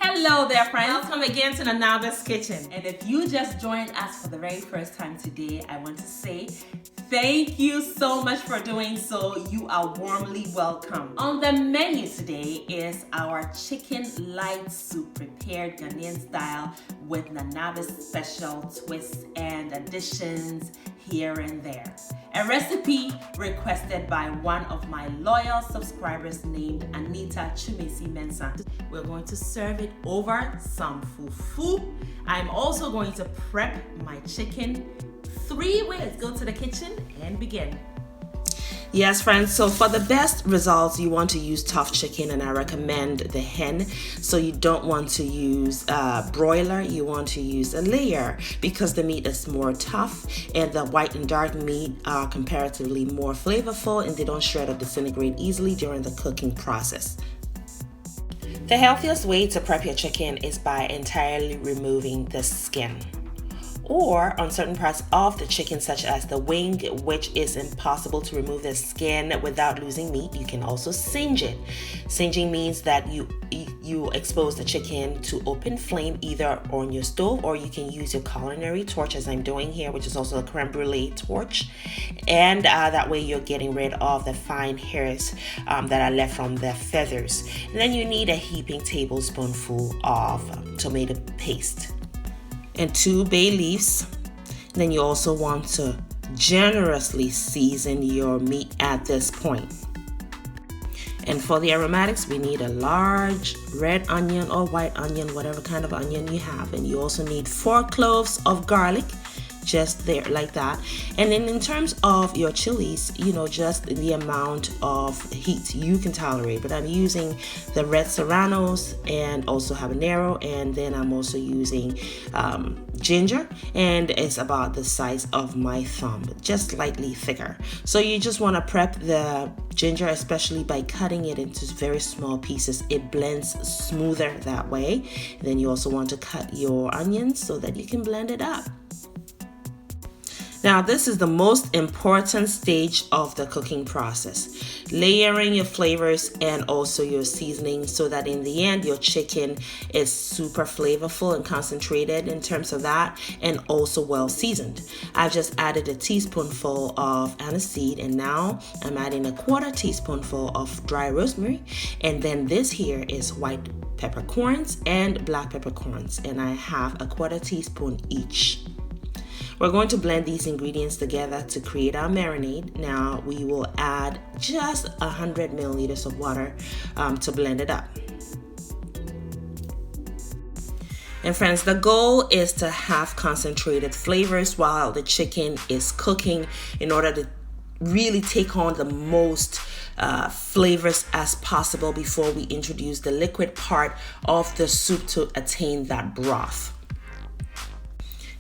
Hello there, friends. Welcome again to Nanaba's Kitchen. And if you just joined us for the very first time today, I want to say thank you so much for doing so. You are warmly welcome. On the menu today is our chicken light soup prepared Ghanaian style with Nanaba's special twists and additions here and there. A recipe requested by one of my loyal subscribers named Anita Chumesi Mensah. We're going to serve it over some fufu. I'm also going to prep my chicken 3 ways. Go to the kitchen and begin. Yes, friends, so for the best results, you want to use tough chicken, and I recommend the hen. So you don't want to use broiler, you want to use a layer because the meat is more tough, and the white and dark meat are comparatively more flavorful, and they don't shred or disintegrate easily during the cooking process. The healthiest way to prep your chicken is by entirely removing the skin. Or on certain parts of the chicken, such as the wing, which is impossible to remove the skin without losing meat, you can also singe it. Singeing means that you expose the chicken to open flame either on your stove, or you can use your culinary torch as I'm doing here, which is also a creme brulee torch. And that way you're getting rid of the fine hairs that are left from the feathers. And then you need a heaping tablespoonful of tomato paste and 2 bay leaves. Then you also want to generously season your meat at this point. And for the aromatics, we need a large red onion or white onion, whatever kind of onion you have. And you also need 4 cloves of garlic, just there like that. And then in terms of your chilies, just the amount of heat you can tolerate. But I'm using the red serranos and also habanero, and then I'm also using ginger, and it's about the size of my thumb, just slightly thicker. So you just want to prep the ginger, especially by cutting it into very small pieces. It blends smoother that way. Then you also want to cut your onions so that you can blend it up. Now, this is the most important stage of the cooking process. Layering your flavors and also your seasoning so that in the end, your chicken is super flavorful and concentrated in terms of that, and also well seasoned. I've just added a teaspoonful of aniseed, and now I'm adding a 1/4 teaspoonful of dry rosemary. And then this here is white peppercorns and black peppercorns, and I have a 1/4 teaspoon each. We're going to blend these ingredients together to create our marinade. Now we will add just 100 milliliters of water to blend it up. And friends, the goal is to have concentrated flavors while the chicken is cooking in order to really take on the most flavors as possible before we introduce the liquid part of the soup to attain that broth.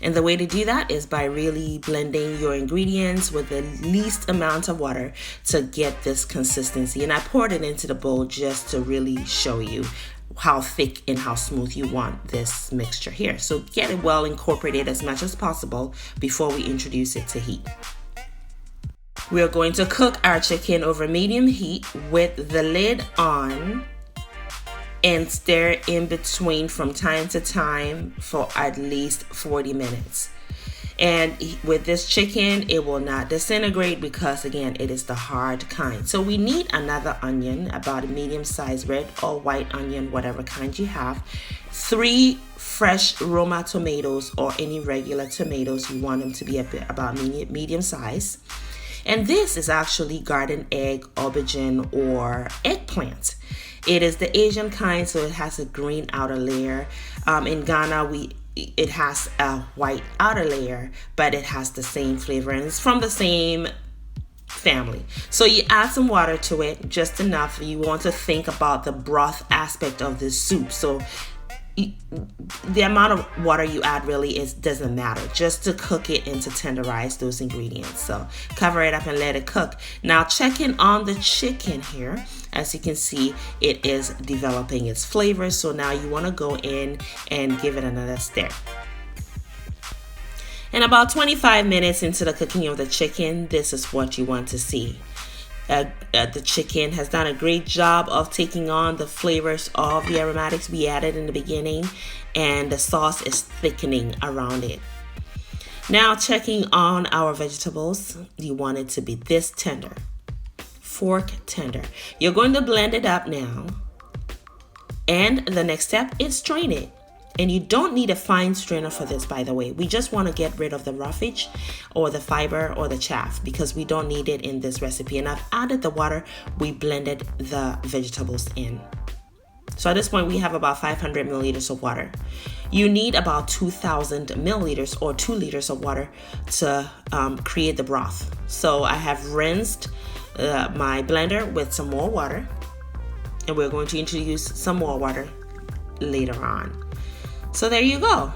And the way to do that is by really blending your ingredients with the least amount of water to get this consistency. And I poured it into the bowl just to really show you how thick and how smooth you want this mixture here. So get it well incorporated as much as possible before we introduce it to heat. We're going to cook our chicken over medium heat with the lid on, and stir in between from time to time for at least 40 minutes. And with this chicken, it will not disintegrate because, again, it is the hard kind. So we need another onion, about a medium-sized red or white onion, whatever kind you have. 3 fresh Roma tomatoes or any regular tomatoes. You want them to be about medium size. And this is actually garden egg, aubergine, or eggplant. It is the Asian kind, so it has a green outer layer. In Ghana, it has a white outer layer, but it has the same flavor, and it's from the same family. So you add some water to it, just enough. You want to think about the broth aspect of this soup. So the amount of water you add really doesn't matter, just to cook it and to tenderize those ingredients. So cover it up and let it cook. Now checking on the chicken here, as you can see, it is developing its flavor. So now you want to go in and give it another stir. And about 25 minutes into the cooking of the chicken, this is what you want to see. The chicken has done a great job of taking on the flavors of the aromatics we added in the beginning, and the sauce is thickening around it. Now checking on our vegetables, you want it to be this tender, fork tender. You're going to blend it up now, and the next step is strain it. And you don't need a fine strainer for this, by the way. We just want to get rid of the roughage or the fiber or the chaff, because we don't need it in this recipe. And I've added the water we blended the vegetables in. So at this point, we have about 500 milliliters of water. You need about 2,000 milliliters or 2 liters of water to create the broth. So I have rinsed my blender with some more water, and we're going to introduce some more water later on. So there you go.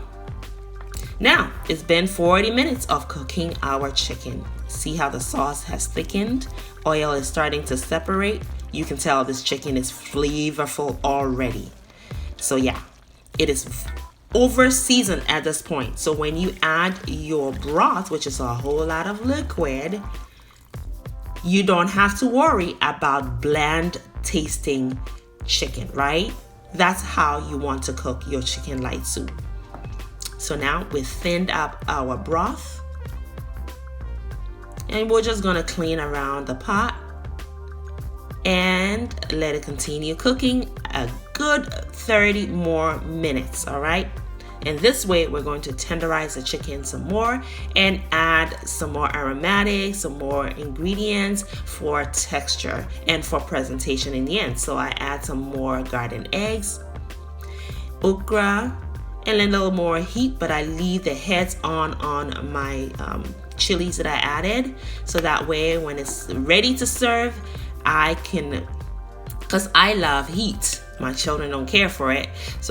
Now it's been 40 minutes of cooking our chicken. See how the sauce has thickened? Oil is starting to separate. You can tell this chicken is flavorful already. So yeah, it is over seasoned at this point. So when you add your broth, which is a whole lot of liquid, you don't have to worry about bland tasting chicken, right? That's how you want to cook your chicken light soup. So now we've thinned up our broth, and we're just gonna clean around the pot and let it continue cooking a good 30 more minutes, all right? And this way we're going to tenderize the chicken some more and add some more aromatics, some more ingredients for texture and for presentation in the end. So I add some more garden eggs, okra, and a little more heat, but I leave the heads on my chilies that I added, so that way when it's ready to serve, I can, because I love heat. My children don't care for it,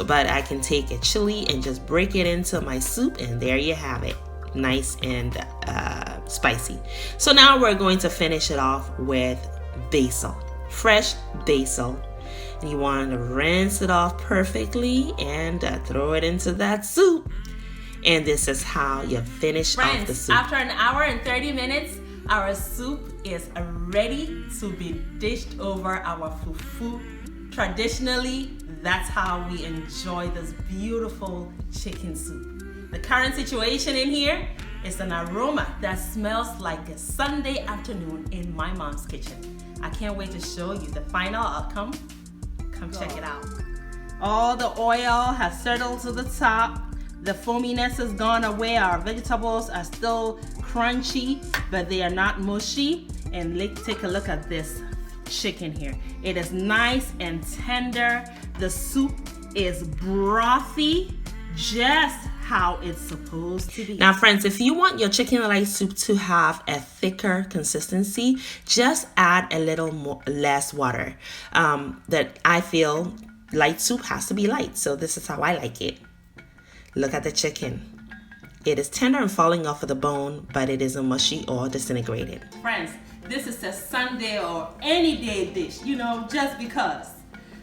but I can take a chili and just break it into my soup, and there you have it, nice and spicy. So now we're going to finish it off with basil, fresh basil. And you want to rinse it off perfectly and throw it into that soup. And this is how you finish off the soup. After an hour and 30 minutes, our soup is ready to be dished over our fufu. Traditionally, that's how we enjoy this beautiful chicken soup. The current situation in here is an aroma that smells like a Sunday afternoon in my mom's kitchen. I can't wait to show you the final outcome. Come check it out. All the oil has settled to the top. The foaminess has gone away. Our vegetables are still crunchy, but they are not mushy. And let's take a look at this chicken here. It is nice and tender. The soup is brothy, just how it's supposed to be. Now friends, if you want your chicken light soup to have a thicker consistency, just add a little less water. That I feel light soup has to be light, so this is how I like it. Look at the chicken. It is tender and falling off of the bone, but it isn't mushy or disintegrated. Friends, this is a Sunday or any day dish, just because.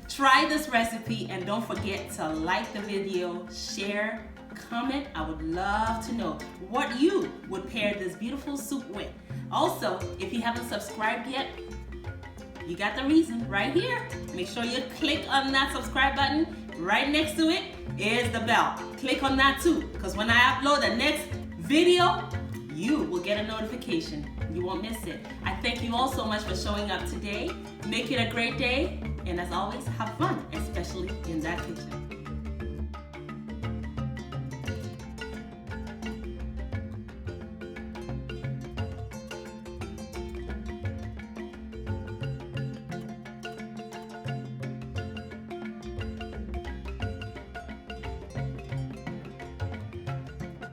Try this recipe and don't forget to like the video, share, comment. I would love to know what you would pair this beautiful soup with. Also, if you haven't subscribed yet, you got the reason right here. Make sure you click on that subscribe button. Right next to it is the bell. Click on that too, because when I upload the next video, you will get a notification. You won't miss it. I thank you all so much for showing up today. Make it a great day, and as always, have fun, especially in that kitchen.